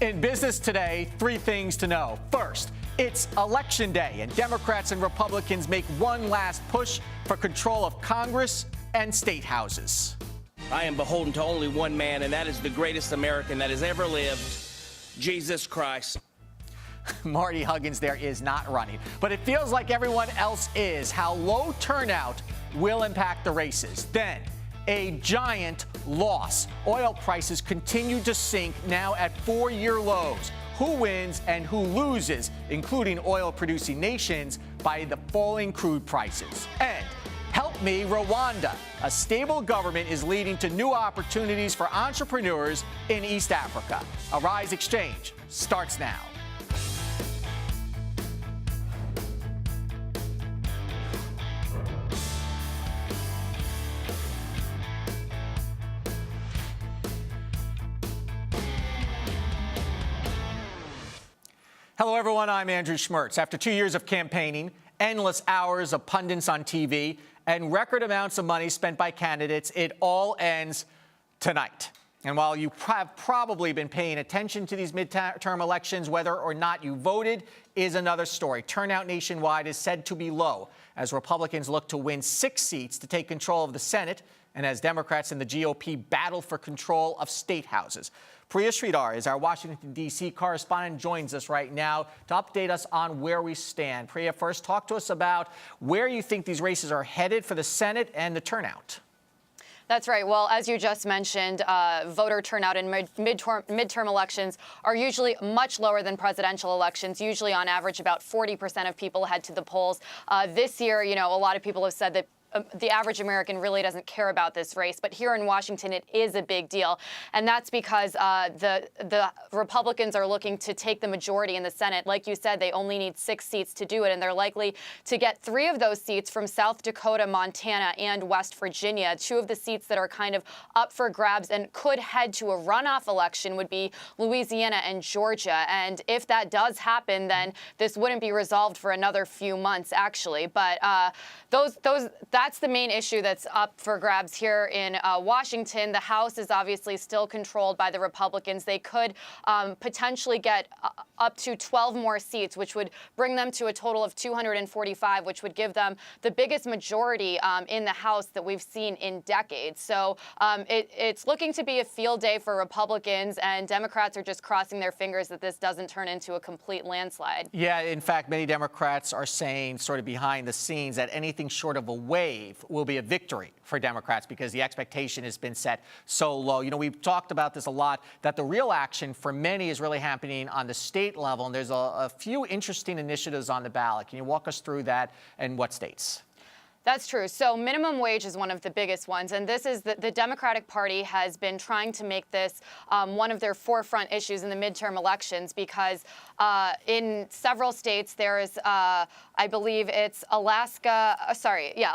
In business today, three things to know. First, it's Election Day, and Democrats and Republicans make one last push for control of Congress and state houses. I am beholden to only one man, and that is the greatest American that has ever lived, Jesus Christ. Marty Huggins there is not running, but it feels like everyone else is. How low turnout will impact the races. Then, a giant loss. Oil prices continue to sink, now at 4-year lows. Who wins and who loses, including oil-producing nations, by the falling crude prices? And help me, Rwanda. A stable government is leading to new opportunities for entrepreneurs in East Africa. Arise Xchange starts now. Hello, everyone. I'm Andrew Schmertz. After 2 years of campaigning, endless hours of pundits on TV, and record amounts of money spent by candidates, it all ends tonight. And while you have probably been paying attention to these midterm elections, whether or not you voted is another story. Turnout nationwide is said to be low as Republicans look to win 6 seats to take control of the Senate, and as Democrats and the GOP battle for control of state houses. Priya Sridhar is our Washington, D.C. correspondent, joins us right now to update us on where we stand. Priya, first, talk to us about where you think these races are headed for the Senate and the turnout. That's right. Well, as you just mentioned, voter turnout in midterm elections are usually much lower than presidential elections. Usually, on average, about 40% of people head to the polls. This year, a lot of people have said that the average American really doesn't care about this race, but here in Washington, it is a big deal. And that's because the Republicans are looking to take the majority in the Senate. Like you said, they only need 6 seats to do it, and they're likely to get 3 of those seats from South Dakota, Montana, and West Virginia. 2 of the seats that are kind of up for grabs and could head to a runoff election would be Louisiana and Georgia. And if that does happen, then this wouldn't be resolved for another few months, actually. But that's the main issue that's up for grabs here in Washington. The House is obviously still controlled by the Republicans. They could potentially get up to 12 more seats, which would bring them to a total of 245, which would give them the biggest majority in the House that we've seen in decades. So it's looking to be a field day for Republicans, and Democrats are just crossing their fingers that this doesn't turn into a complete landslide. Yeah, in fact, many Democrats are saying, sort of behind the scenes, that anything short of a wave will be a victory for Democrats because the expectation has been set so low. We've talked about this a lot, that the real action for many is really happening on the state level, and there's a few interesting initiatives on the ballot. Can you walk us through that and what states? That's true. So minimum wage is one of the biggest ones. And this is the Democratic Party has been trying to make this one of their forefront issues in the midterm elections because in several states there is, I believe it's Alaska.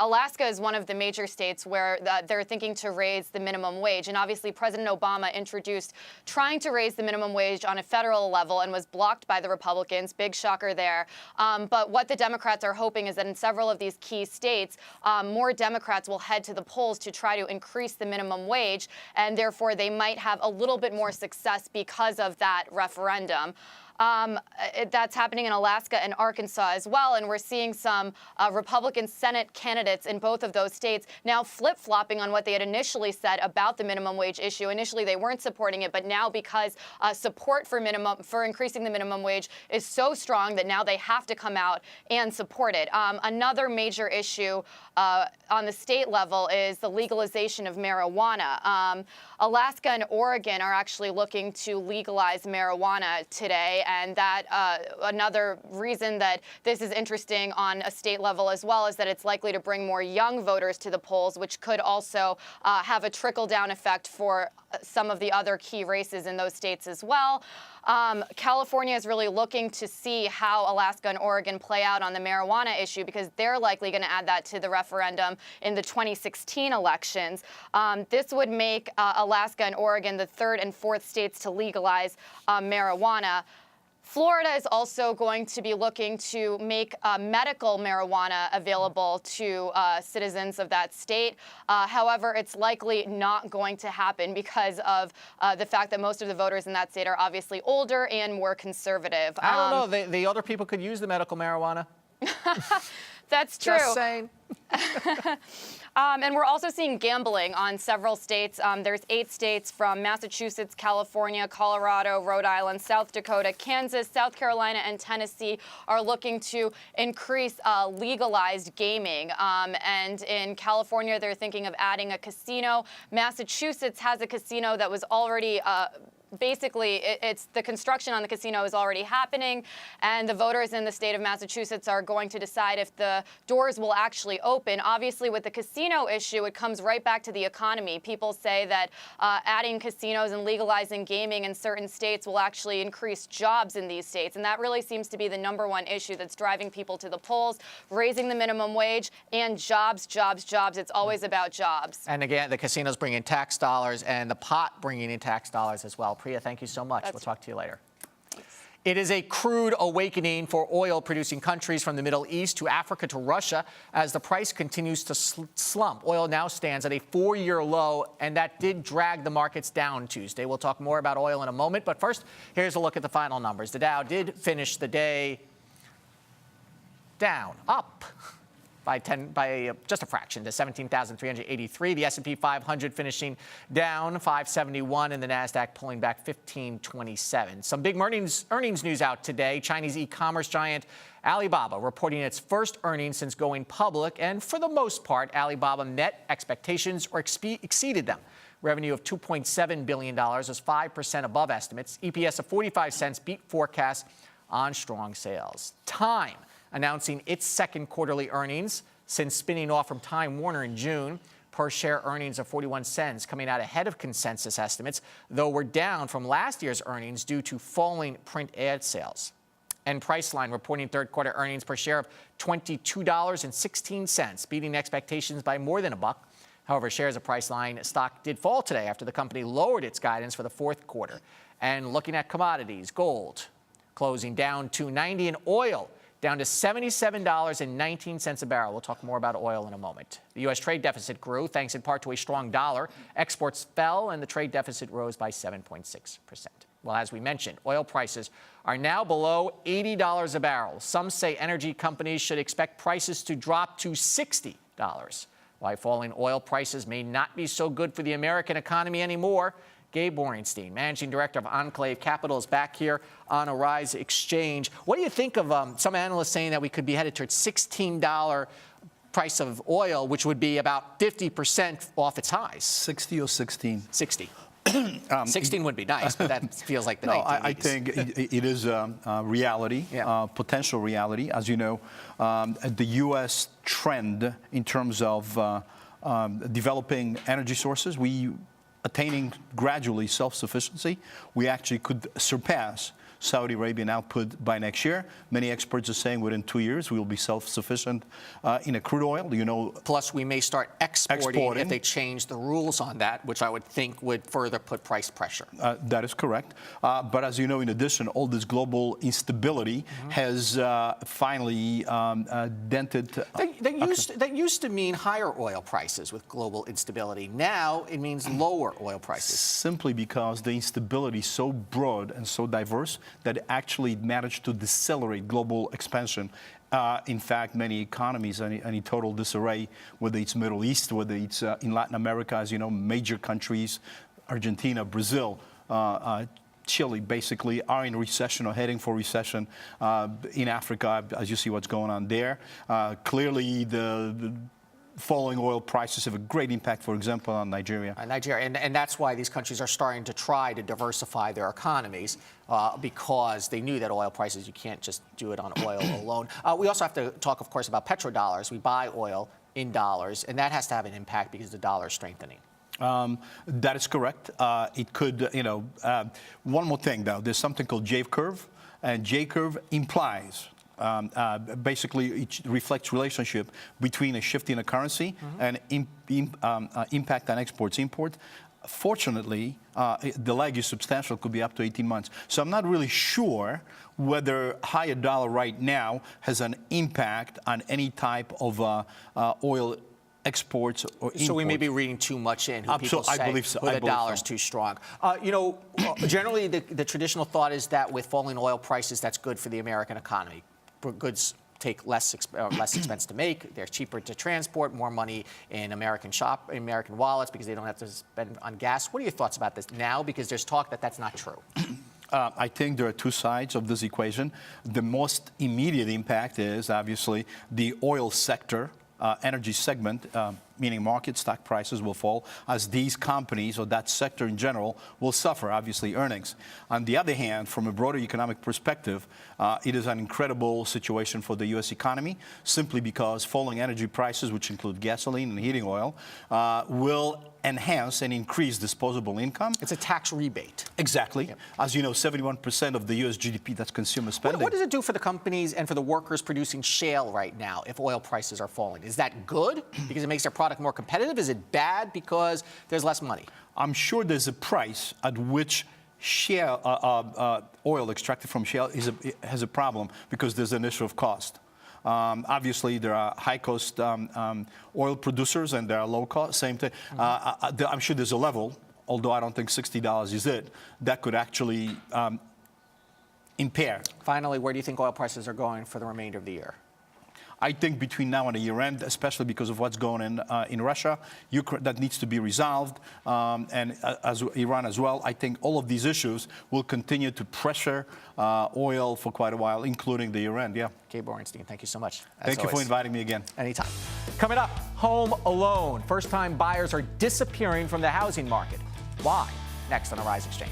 Alaska is one of the major states where they're thinking to raise the minimum wage. And obviously President Obama introduced trying to raise the minimum wage on a federal level and was blocked by the Republicans. Big shocker there. But what the Democrats are hoping is that in several of these key states, more Democrats will head to the polls to try to increase the minimum wage, and therefore they might have a little bit more success because of that referendum. That's happening in Alaska and Arkansas as well, and we're seeing some Republican Senate candidates in both of those states now flip-flopping on what they had initially said about the minimum wage issue. Initially, they weren't supporting it, but now because support for increasing the minimum wage is so strong that now they have to come out and support it. Another major issue on the state level is the legalization of marijuana. Alaska and Oregon are actually looking to legalize marijuana today. And that another reason that this is interesting on a state level as well is that it's likely to bring more young voters to the polls, which could also have a trickle-down effect for some of the other key races in those states as well. California is really looking to see how Alaska and Oregon play out on the marijuana issue because they're likely going to add that to the referendum in the 2016 elections. This would make Alaska and Oregon the 3rd and 4th states to legalize marijuana. Florida is also going to be looking to make medical marijuana available to citizens of that state. However, it's likely not going to happen because of the fact that most of the voters in that state are obviously older and more conservative. I don't know. The older people could use the medical marijuana. That's true. Just saying. And we're also seeing gambling on several states. There's 8 states from Massachusetts, California, Colorado, Rhode Island, South Dakota, Kansas, South Carolina, and Tennessee are looking to increase legalized gaming. And in California, they're thinking of adding a casino. Massachusetts has a casino that was already basically, it's the construction on the casino is already happening, and the voters in the state of Massachusetts are going to decide if the doors will actually open. Obviously, with the casino issue, it comes right back to the economy. People say that adding casinos and legalizing gaming in certain states will actually increase jobs in these states, and that really seems to be the #1 issue that's driving people to the polls, raising the minimum wage, and jobs, jobs, jobs. It's always about jobs. And again, the casinos bring in tax dollars, and the pot bringing in tax dollars as well. Priya, thank you so much. We'll talk to you later. Thanks. It is a crude awakening for oil-producing countries from the Middle East to Africa to Russia as the price continues to slump. Oil now stands at a 4-year low, and that did drag the markets down Tuesday. We'll talk more about oil in a moment, but first, here's a look at the final numbers. The Dow did finish the day up by just a fraction to 17,383. The S&P 500 finishing down 571, and the Nasdaq pulling back 1527. Some big earnings news out today. Chinese e-commerce giant Alibaba reporting its first earnings since going public, and for the most part, Alibaba met expectations or exceeded them. Revenue of $2.7 billion was 5% above estimates. EPS of 45 cents beat forecasts on strong sales. Time announcing its second quarterly earnings since spinning off from Time Warner in June. Per share earnings of 41 cents coming out ahead of consensus estimates, though we're down from last year's earnings due to falling print ad sales. And Priceline reporting third quarter earnings per share of $22.16, beating expectations by more than $1. However, shares of Priceline stock did fall today after the company lowered its guidance for the fourth quarter. And looking at commodities, gold closing down $2.90, and oil down to $77.19 a barrel. We'll talk more about oil in a moment. The U.S. trade deficit grew thanks in part to a strong dollar. Exports fell, and the trade deficit rose by 7.6%. Well, as we mentioned, oil prices are now below $80 a barrel. Some say energy companies should expect prices to drop to $60. Why falling oil prices may not be so good for the American economy anymore. Gabe Borenstein, Managing Director of Enclave Capital, is back here on Arise Exchange. What do you think of some analysts saying that we could be headed towards $16 price of oil, which would be about 50% off its highs? 60 or 16? 60. 16 would be nice, but that feels like the 1980s. I think it is a reality, potential reality. As you know, the U.S. trend in terms of developing energy sources, attaining gradually self-sufficiency, we actually could surpass Saudi Arabian output by next year. Many experts are saying within 2 years we will be self-sufficient in a crude oil. You know, plus we may start exporting if they change the rules on that, which I would think would further put price pressure. That is correct. But as you know, in addition, all this global instability has finally dented. That used to mean higher oil prices with global instability. Now it means lower oil prices. Simply because the instability is so broad and so diverse that it actually managed to decelerate global expansion. In fact, many economies are in total disarray, whether it's Middle East, whether it's in Latin America, as you know, major countries, Argentina, Brazil, Chile, basically, are in recession or heading for recession. In Africa, as you see what's going on there, clearly the falling oil prices have a great impact, for example, on Nigeria. And that's why these countries are starting to try to diversify their economies because they knew that oil prices, you can't just do it on oil alone. We also have to talk, of course, about petrodollars. We buy oil in dollars, and that has to have an impact because the dollar is strengthening. That is correct. It could, one more thing, though. There's something called J-curve, and J-curve implies basically, it reflects relationship between a shift in a currency and impact on exports, import. Fortunately, the lag is substantial, could be up to 18 months. So I'm not really sure whether higher dollar right now has an impact on any type of oil exports or imports. So we may be reading too much in. Who people say I believe so. who the dollar's too strong. Generally, the traditional thought is that with falling oil prices, that's good for the American economy. Goods take less expense to make. They're cheaper to transport. More money in American wallets because they don't have to spend on gas. What are your thoughts about this now? Because there's talk that that's not true. I think there are two sides of this equation. The most immediate impact is obviously the oil sector. Energy segment, meaning market stock prices will fall as these companies or that sector in general will suffer, obviously, earnings. On the other hand, from a broader economic perspective, it is an incredible situation for the U.S. economy simply because falling energy prices, which include gasoline and heating oil, will enhance and increase disposable income. It's a tax rebate. Exactly. Yep. As you know, 71% of the U.S. GDP, that's consumer spending. What does it do for the companies and for the workers producing shale right now if oil prices are falling? Is that good because it makes their product more competitive? Is it bad because there's less money? I'm sure there's a price at which shale, oil extracted from shale has a problem because there's an issue of cost. Obviously, there are high-cost oil producers and there are low-cost. Same thing. I'm sure there's a level, although I don't think $60 is it, that could actually impair. Finally, where do you think oil prices are going for the remainder of the year? I think between now and the year end, especially because of what's going on in Russia, Ukraine, that needs to be resolved, and as Iran as well. I think all of these issues will continue to pressure oil for quite a while, including the year end. Yeah. Gabe Borenstein, thank you so much. Thank you for inviting me again. Anytime. Coming up, home alone. First-time buyers are disappearing from the housing market. Why? Next on Arise Exchange.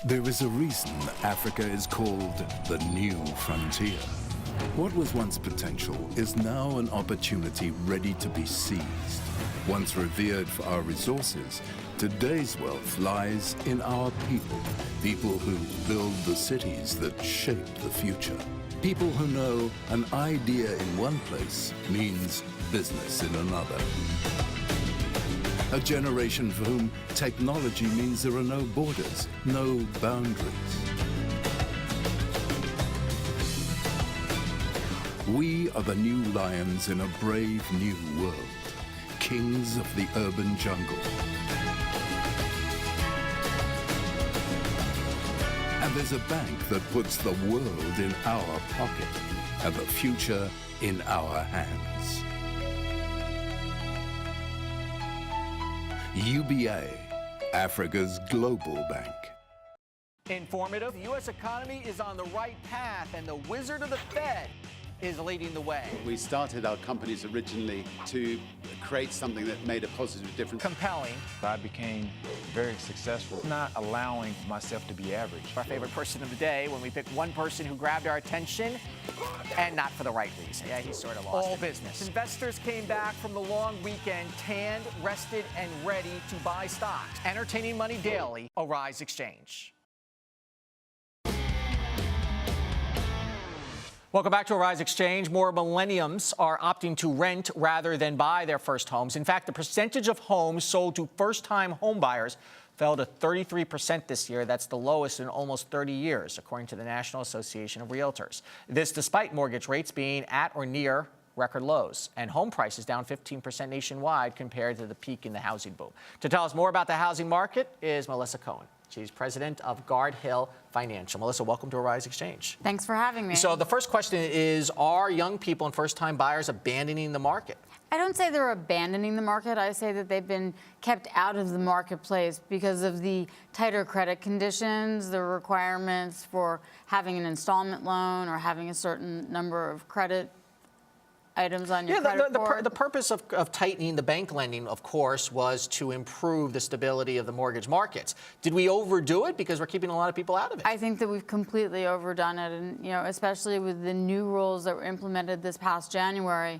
There is a reason Africa is called the new frontier. What was once potential is now an opportunity ready to be seized. Once revered for our resources, today's wealth lies in our people. People who build the cities that shape the future. People who know an idea in one place means business in another. A generation for whom technology means there are no borders, no boundaries. We are the new lions in a brave new world, kings of the urban jungle. And there's a bank that puts the world in our pocket and the future in our hands. UBA, Africa's global bank. Informative. The U.S. economy is on the right path, and the wizard of the Fed is leading the way. We started our companies originally to create something that made a positive difference. Compelling. I became very successful, not allowing myself to be average. Our favorite person of the day when we pick one person who grabbed our attention and not for the right reason. Yeah, he sort of lost all business. Investors came back from the long weekend tanned, rested, and ready to buy stocks. Entertaining money daily, Arise Exchange. Welcome back to Arise Exchange. More millennials are opting to rent rather than buy their first homes. In fact, the percentage of homes sold to first-time homebuyers fell to 33% this year. That's the lowest in almost 30 years, according to the National Association of Realtors. This despite mortgage rates being at or near record lows and home prices down 15% nationwide compared to the peak in the housing boom. To tell us more about the housing market is Melissa Cohn. She's president of Guard Hill Financial. Melissa, welcome to Arise Exchange. Thanks for having me. So the first question is, are young people and first-time buyers abandoning the market? I don't say they're abandoning the market. I say that they've been kept out of the marketplace because of the tighter credit conditions, the requirements for having an installment loan or having a certain number of credit items on your credit report. The purpose of tightening the bank lending, of course, was to improve the stability of the mortgage markets. Did we overdo it because we're keeping a lot of people out of it? I think that we've completely overdone it, and especially with the new rules that were implemented this past January.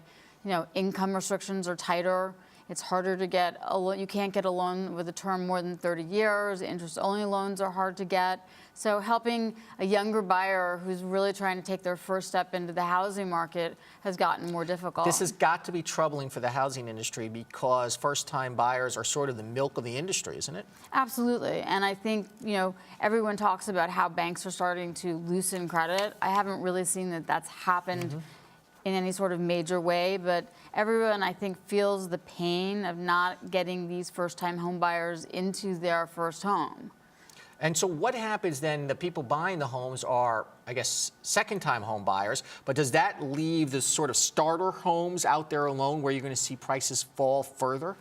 Income restrictions are tighter. It's harder to get a loan. You can't get a loan with a term more than 30 years. Interest-only loans are hard to get. So helping a younger buyer who's really trying to take their first step into the housing market has gotten more difficult. This has got to be troubling for the housing industry because first-time buyers are sort of the milk of the industry, isn't it? Absolutely. And I think, everyone talks about how banks are starting to loosen credit. I haven't really seen that that's happened in any sort of major way, but everyone, I think, feels the pain of not getting these first-time home buyers into their first home. And so what happens then? The people buying the homes are, I guess, second-time home buyers, but does that leave the sort of starter homes out there alone where you're going to see prices fall further?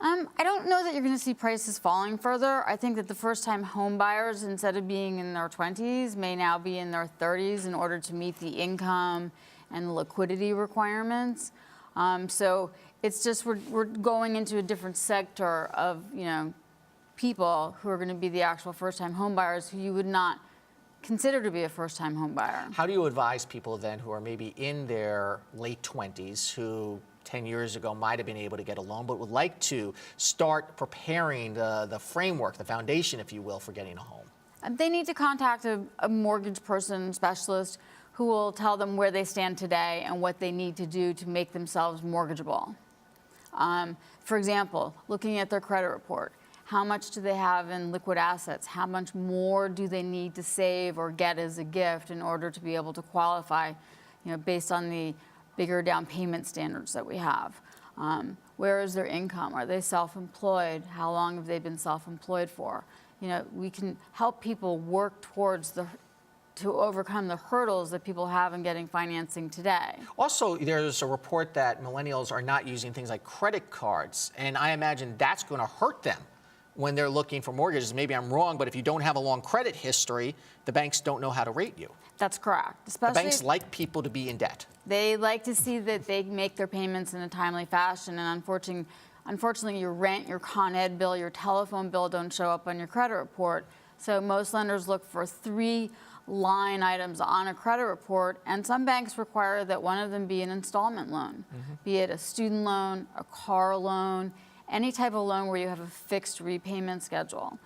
I don't know that you're going to see prices falling further. I think that the first-time home buyers, instead of being in their 20s, may now be in their 30s in order to meet the income and the liquidity requirements. So it's just we're going into a different sector of, people who are going to be the actual first-time home buyers who you would not consider to be a first-time home buyer. How do you advise people then who are maybe in their late 20s who 10 years ago might have been able to get a loan but would like to start preparing the framework, the foundation, if you will, for getting a home? They need to contact a mortgage person specialist who will tell them where they stand today and what they need to do to make themselves mortgageable. For example, looking at their credit report. How much do they have in liquid assets? How much more do they need to save or get as a gift in order to be able to qualify, based on the bigger down payment standards that we have? Where is their income? Are they self-employed? How long have they been self-employed for? We can help people work towards to overcome the hurdles that people have in getting financing today. Also, there's a report that millennials are not using things like credit cards, and I imagine that's going to hurt them when they're looking for mortgages. Maybe I'm wrong, but if you don't have a long credit history, the banks don't know how to rate you. That's correct. Especially the banks like people to be in debt. They like to see that they make their payments in a timely fashion, and unfortunately, your rent, your Con Ed bill, your telephone bill don't show up on your credit report. So most lenders look for 3 line items on a credit report, and some banks require that one of them be an installment loan, be it a student loan, a car loan, any type of loan where you have a fixed repayment schedule.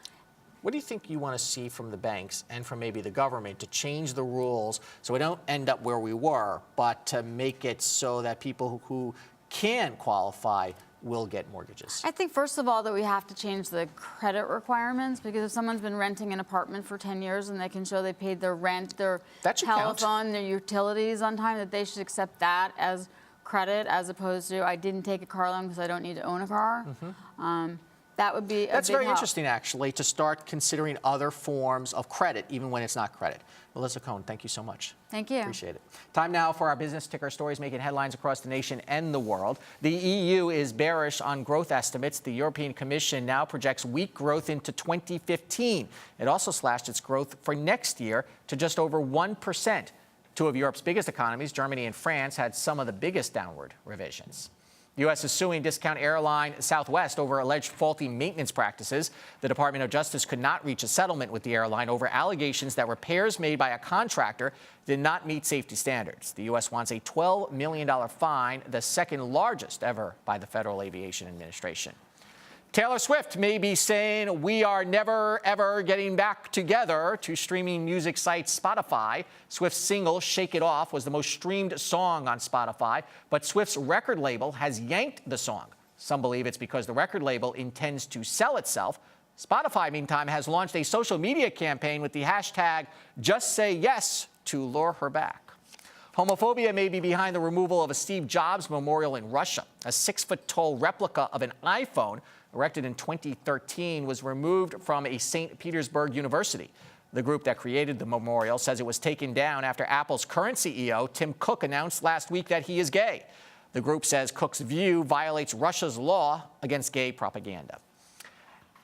What do you think you want to see from the banks and from maybe the government to change the rules so we don't end up where we were, but to make it so that people who can qualify will get mortgages? I think, first of all, that we have to change the credit requirements, because if someone's been renting an apartment for 10 years and they can show they paid their rent, their telephone, their utilities on time, that they should accept that as credit as opposed to I didn't take a car loan because I don't need to own a car. That would be a That's big very help. interesting, actually, to start considering other forms of credit, even when it's not credit. Melissa Cohn, thank you so much. Thank you. Appreciate it. Time now for our business ticker stories making headlines across the nation and the world. The EU is bearish on growth estimates. The European Commission now projects weak growth into 2015. It also slashed its growth for next year to just over 1%. Two of Europe's biggest economies, Germany and France, had some of the biggest downward revisions. The U.S. is suing discount airline Southwest over alleged faulty maintenance practices. The Department of Justice could not reach a settlement with the airline over allegations that repairs made by a contractor did not meet safety standards. The U.S. wants a $12 million fine, the second largest ever by the Federal Aviation Administration. Taylor Swift may be saying we are never, ever getting back together to streaming music site Spotify. Swift's single, Shake It Off, was the most streamed song on Spotify, but Swift's record label has yanked the song. Some believe it's because the record label intends to sell itself. Spotify, meantime, has launched a social media campaign with the hashtag #JustSayYes to lure her back. Homophobia may be behind the removal of a Steve Jobs memorial in Russia. A 6-foot-tall replica of an iPhone erected in 2013 was removed from a St. Petersburg university. The group that created the memorial says it was taken down after Apple's current CEO, Tim Cook, announced last week that he is gay. The group says Cook's view violates Russia's law against gay propaganda.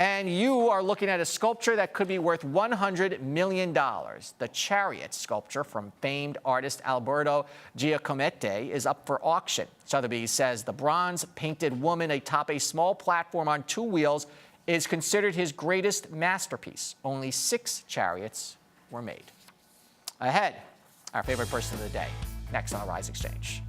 And you are looking at a sculpture that could be worth $100 million. The Chariot sculpture from famed artist Alberto Giacometti is up for auction. Sotheby's says the bronze-painted woman atop a small platform on 2 wheels is considered his greatest masterpiece. Only 6 chariots were made. Ahead, our favorite person of the day, next on Rise Exchange.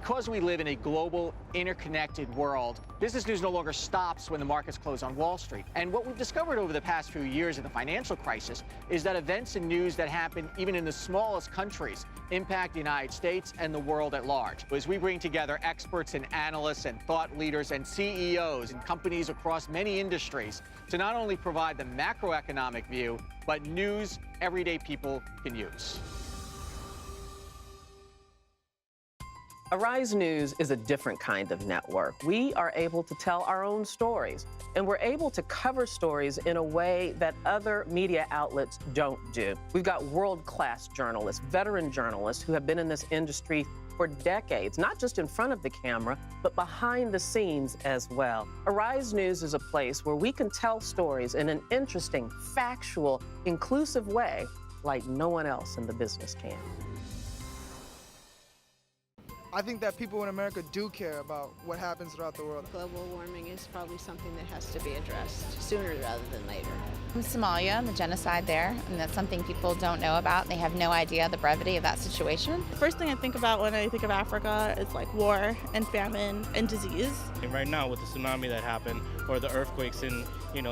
Because we live in a global, interconnected world, business news no longer stops when the markets close on Wall Street. And what we've discovered over the past few years of the financial crisis is that events and news that happen even in the smallest countries impact the United States and the world at large. As we bring together experts and analysts and thought leaders and CEOs and companies across many industries to not only provide the macroeconomic view, but news everyday people can use. Arise News is a different kind of network. We are able to tell our own stories, and we're able to cover stories in a way that other media outlets don't do. We've got world-class journalists, veteran journalists who have been in this industry for decades, not just in front of the camera, but behind the scenes as well. Arise News is a place where we can tell stories in an interesting, factual, inclusive way like no one else in the business can. I think that people in America do care about what happens throughout the world. Global warming is probably something that has to be addressed sooner rather than later. In Somalia, the genocide there, and that's something people don't know about. They have no idea the brevity of that situation. First thing I think about when I think of Africa is like war and famine and disease. And right now with the tsunami that happened or the earthquakes in,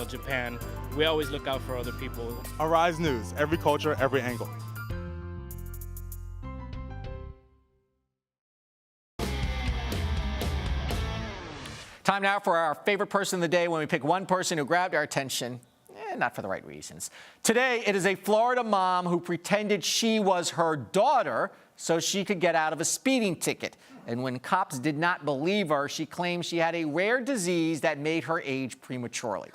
Japan, we always look out for other people. Arise News, every culture, every angle. Time now for our favorite person of the day, when we pick one person who grabbed our attention, not for the right reasons. Today, it is a Florida mom who pretended she was her daughter so she could get out of a speeding ticket. And when cops did not believe her, she claimed she had a rare disease that made her age prematurely.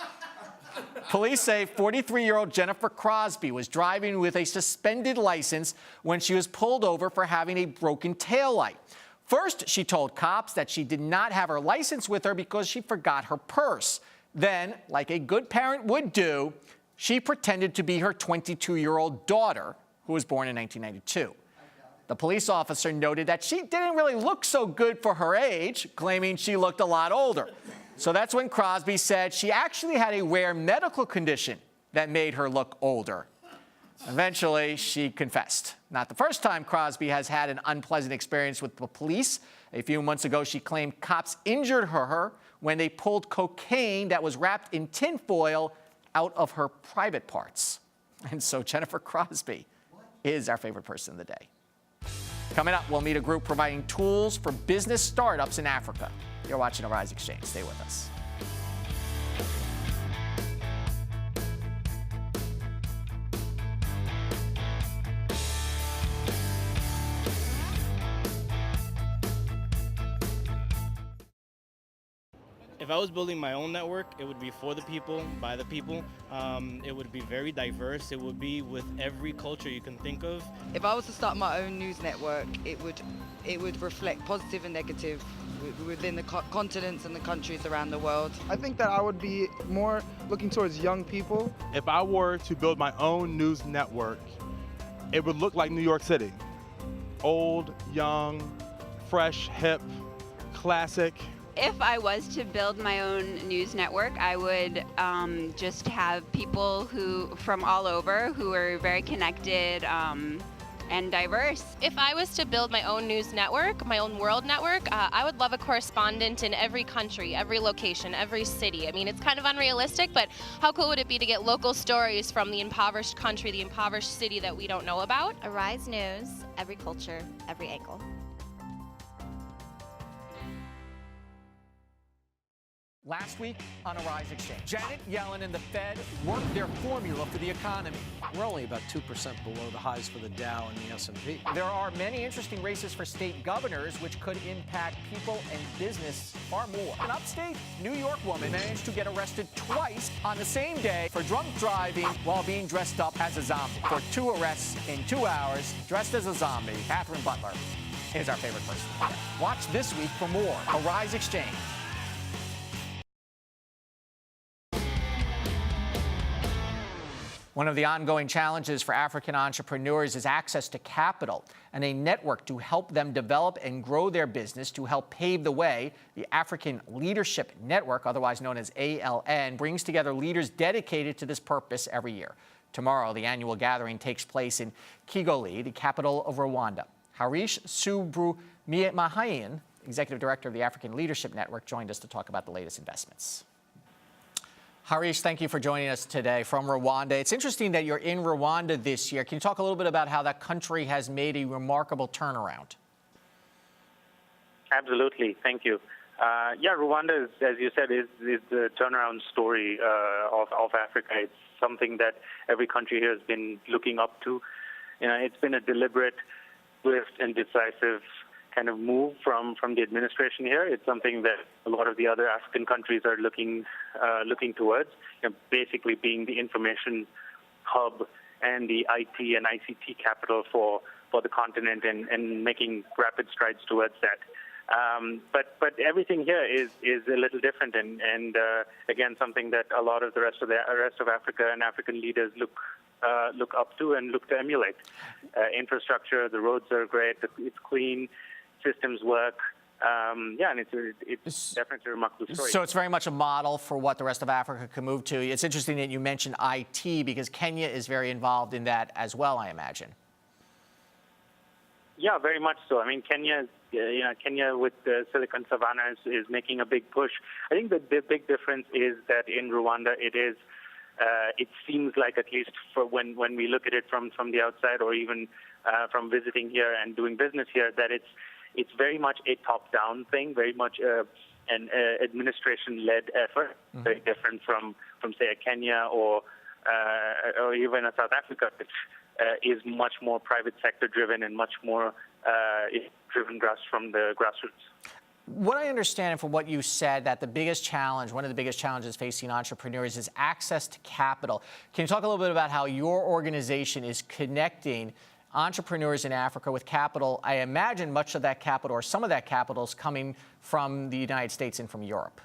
Police say 43-year-old Jennifer Crosby was driving with a suspended license when she was pulled over for having a broken taillight. First, she told cops that she did not have her license with her because she forgot her purse. Then, like a good parent would do, she pretended to be her 22-year-old daughter, who was born in 1992. The police officer noted that she didn't really look so good for her age, claiming she looked a lot older. So that's when Crosby said she actually had a rare medical condition that made her look older. Eventually, she confessed. Not the first time Crosby has had an unpleasant experience with the police. A few months ago, she claimed cops injured her when they pulled cocaine that was wrapped in tinfoil out of her private parts. And so Jennifer Crosby is our favorite person of the day. Coming up, we'll meet a group providing tools for business startups in Africa. You're watching Arise Exchange. Stay with us. If I was building my own network, it would be for the people, by the people. It would be very diverse. It would be with every culture you can think of. If I was to start my own news network, it would reflect positive and negative within the continents and the countries around the world. I think that I would be more looking towards young people. If I were to build my own news network, it would look like New York City. Old, young, fresh, hip, classic. If I was to build my own news network, I would just have people from all over who are very connected and diverse. If I was to build my own news network, my own world network, I would love a correspondent in every country, every location, every city. I mean, it's kind of unrealistic, but how cool would it be to get local stories from the impoverished country, the impoverished city that we don't know about? Arise News, every culture, every angle. Last week on Arise Exchange, Janet Yellen and the Fed worked their formula for the economy. We're only about 2% below the highs for the Dow and the S&P. There are many interesting races for state governors, which could impact people and business far more. An upstate New York woman managed to get arrested twice on the same day for drunk driving while being dressed up as a zombie. For 2 arrests in 2 hours, dressed as a zombie, Catherine Butler is our favorite person. Watch this week for more Arise Exchange. One of the ongoing challenges for African entrepreneurs is access to capital and a network to help them develop and grow their business to help pave the way. The African Leadership Network, otherwise known as ALN, brings together leaders dedicated to this purpose every year. Tomorrow, the annual gathering takes place in Kigali, the capital of Rwanda. Harish, Mahayan, Executive Director of the African Leadership Network, joined us to talk about the latest investments. Harish, thank you for joining us today from Rwanda. It's interesting that you're in Rwanda this year. Can you talk a little bit about how that country has made a remarkable turnaround? Absolutely. Thank you. Rwanda, as you said, is the turnaround story of Africa. It's something that every country here has been looking up to. It's been a deliberate, swift, and decisive kind of move from the administration here. It's something that a lot of the other African countries are looking towards, basically being the information hub and the IT and ICT capital for the continent and making rapid strides towards that. But everything here is a little different, and again, something that a lot of the rest of Africa and African leaders look up to and look to emulate. Infrastructure, the roads are great, it's clean, systems work. And it's definitely a remarkable story. So it's very much a model for what the rest of Africa can move to. It's interesting that you mentioned IT because Kenya is very involved in that as well, I imagine. Yeah, very much so. I mean, Kenya with the Silicon Savannah is making a big push. I think that the big difference is that in Rwanda it seems like, at least for when we look at it from the outside or even from visiting here and doing business here, that it's very much a top-down thing, very much an administration-led effort, very different from say a Kenya or even a South Africa, which is much more private sector driven and much more driven from the grassroots. What I understand from what you said, that one of the biggest challenges facing entrepreneurs is access to capital. Can you talk a little bit about how your organization is connecting entrepreneurs in Africa with capital? I imagine much of that capital or some of that capital is coming from the United States and from Europe.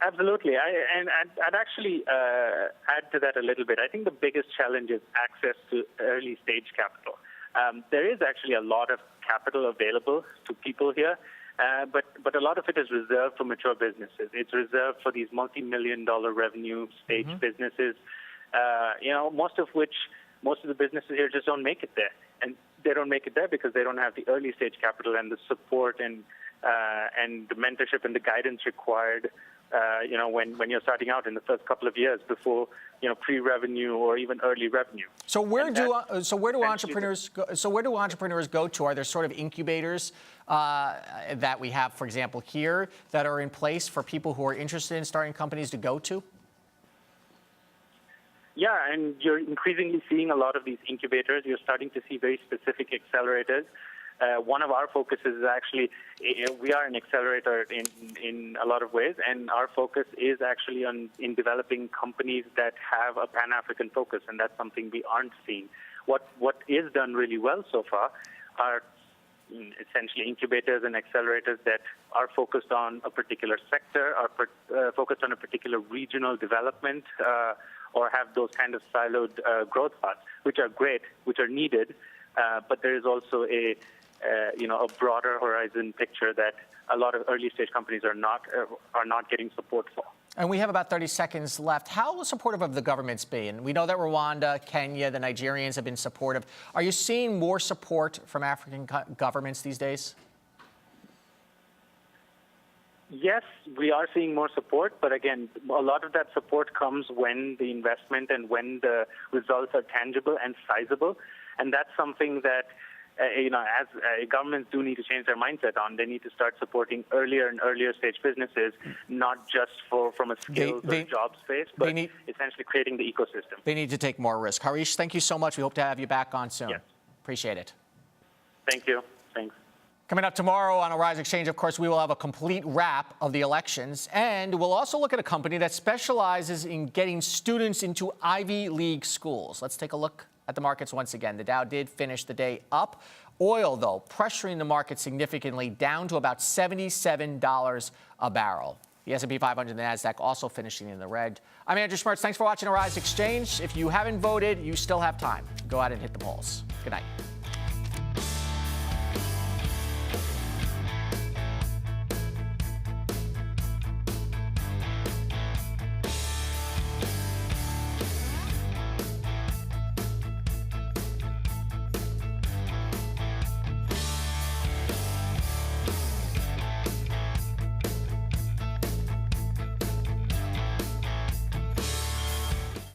Absolutely. I'd actually add to that a little bit. I think the biggest challenge is access to early stage capital. There is actually a lot of capital available to people here, but a lot of it is reserved for mature businesses. It's reserved for these multi-million-dollar revenue stage businesses, most of the businesses here just don't make it there. And they don't make it there because they don't have the early stage capital and the support and the mentorship and the guidance required when you're starting out in the first couple of years before pre-revenue or even early revenue. So where do entrepreneurs go to? Are there sort of incubators that we have, for example, here that are in place for people who are interested in starting companies to go to? Yeah, and you're increasingly seeing a lot of these incubators. You're starting to see very specific accelerators. One of our focuses is actually, we are an accelerator in a lot of ways, and our focus is actually in developing companies that have a Pan-African focus, and that's something we aren't seeing. What is done really well so far are essentially incubators and accelerators that are focused on a particular sector, are focused on a particular regional development, or have those kind of siloed growth paths, which are great, which are needed, but there is also a broader horizon picture that a lot of early stage companies are not getting support for. And we have about 30 seconds left. How supportive have the governments been? We know that Rwanda, Kenya, the Nigerians have been supportive. Are you seeing more support from African governments these days? Yes, we are seeing more support, but again, a lot of that support comes when the investment and when the results are tangible and sizable, and that's something that as governments do need to change their mindset on. They need to start supporting earlier and earlier stage businesses, not just from a skills or job space, but essentially creating the ecosystem. They need to take more risk. Harish, thank you so much. We hope to have you back on soon. Yes. Appreciate it. Thank you. Thanks. Coming up tomorrow on Arise Exchange, of course, we will have a complete wrap of the elections, and we'll also look at a company that specializes in getting students into Ivy League schools. Let's take a look at the markets once again. The Dow did finish the day up. Oil, though, pressuring the market significantly, down to about $77 a barrel. The S&P 500 and the NASDAQ also finishing in the red. I'm Andrew Schmertz. Thanks for watching Arise Exchange. If you haven't voted, you still have time. Go out and hit the polls. Good night.